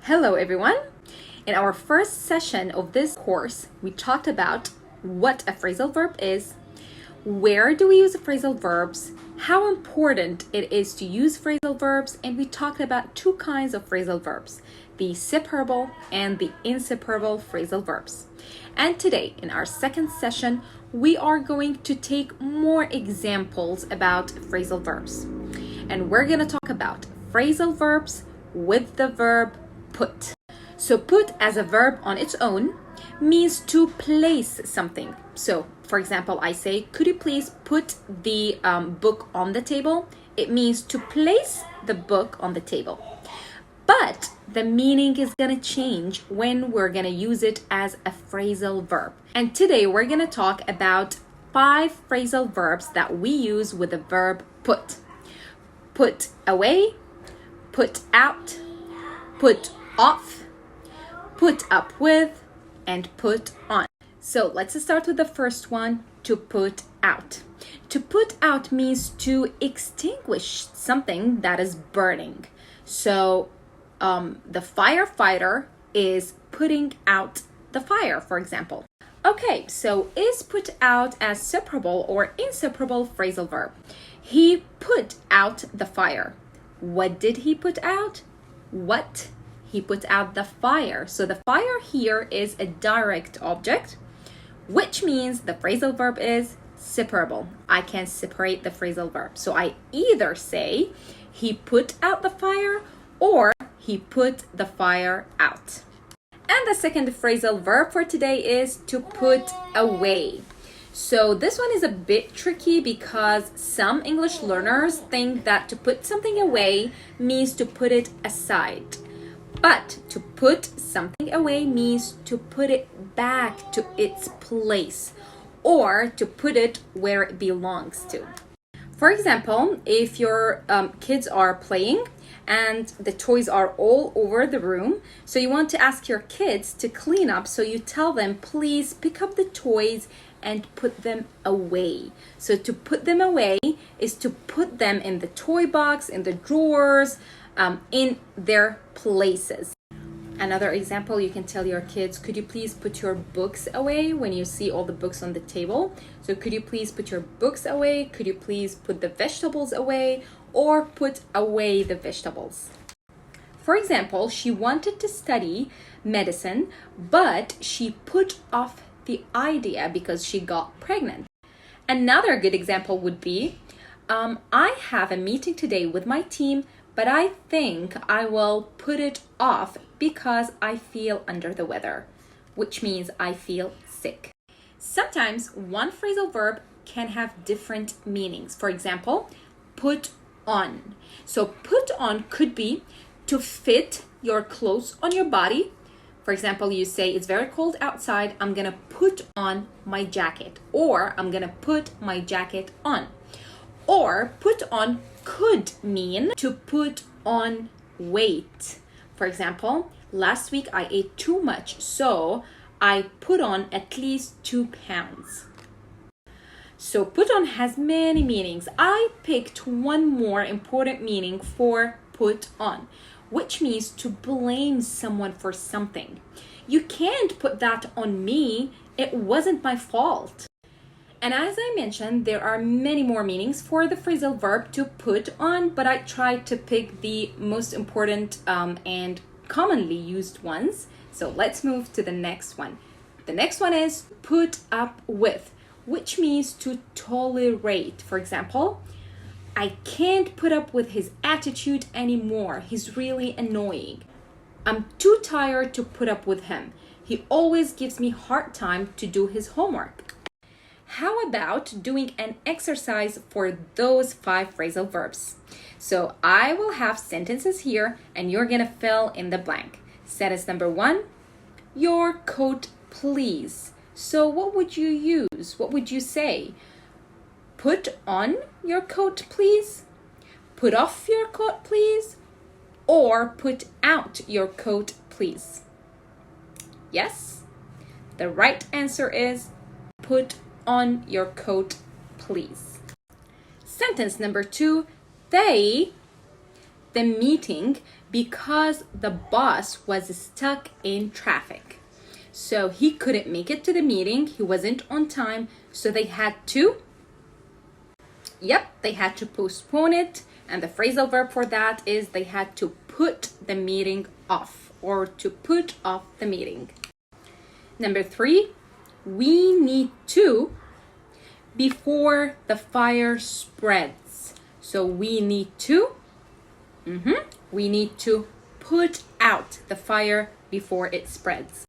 Hello everyone! In our first session of this course, we talked about what a phrasal verb is, where do we use phrasal verbs, how important it is to use phrasal verbs, and we talked about two kinds of phrasal verbs, the separable and the inseparable phrasal verbs. And today, in our second session, we are going to take more examples about phrasal verbs. And we're going to talk about phrasal verbs with the verb put. So put as a verb on its own means to place something. So for example, I say, could you please put the book on the table? It means to place the book on the table. But the meaning is going to change when we're going to use it as a phrasal verb. And today we're going to talk about 5 phrasal verbs that we use with the verb put. Put away, put out, put off, put up with, and put on. So let's start with the first one, to put out. To put out means to extinguish something that is burning. So the firefighter is putting out the fire, for example. Okay, so is put out a separable or inseparable phrasal verb? He put out the fire. What did he put out? What? He put out the fire. So the fire here is a direct object, which means the phrasal verb is separable. I can separate the phrasal verb. So I either say he put out the fire or he put the fire out. And the second phrasal verb for today is to put away. So this one is a bit tricky because some English learners think that to put something away means to put it aside. But to put something away means to put it back to its place or to put it where it belongs to. For example, if your kids are playing and the toys are all over the room, so you want to ask your kids to clean up, so you tell them, please pick up the toys and put them away. So to put them away is to put them in the toy box, in the drawers, in their places. Another example, you can tell your kids, could you please put your books away when you see all the books on the table? So could you please put your books away? Could you please put the vegetables away? Or put away the vegetables. For example, she wanted to study medicine, but she put off the idea because she got pregnant. Another good example would be, I have a meeting today with my team, but I think I will put it off because I feel under the weather, which means I feel sick. Sometimes one phrasal verb can have different meanings. For example, put on. So put on could be to fit your clothes on your body. For example, you say, it's very cold outside, I'm gonna put on my jacket, or I'm gonna put my jacket on. Or put on could mean to put on weight. For example, last week I ate too much, so I put on at least 2 pounds. So put on has many meanings. I picked one more important meaning for put on, which means to blame someone for something. You can't put that on me. It wasn't my fault. And as I mentioned, there are many more meanings for the phrasal verb to put on, but I tried to pick the most important and commonly used ones. So let's move to the next one. The next one is put up with, which means to tolerate. For example, I can't put up with his attitude anymore. He's really annoying. I'm too tired to put up with him. He always gives me a hard time to do his homework. How about doing an exercise for those 5 phrasal verbs? So I will have sentences here and you're gonna fill in the blank. Sentence number 1, your coat please. So what would you use? What would you say? Put on your coat please? Put off your coat please? Or put out your coat please? Yes? The right answer is put on your coat please. Sentence number 2, they the meeting because the boss was stuck in traffic. So he couldn't make it to the meeting. He wasn't on time. So they had to postpone it. And the phrasal verb for that is they had to put the meeting off, or to put off the meeting. Number 3, we need to before the fire spreads. So we need to put out the fire before it spreads.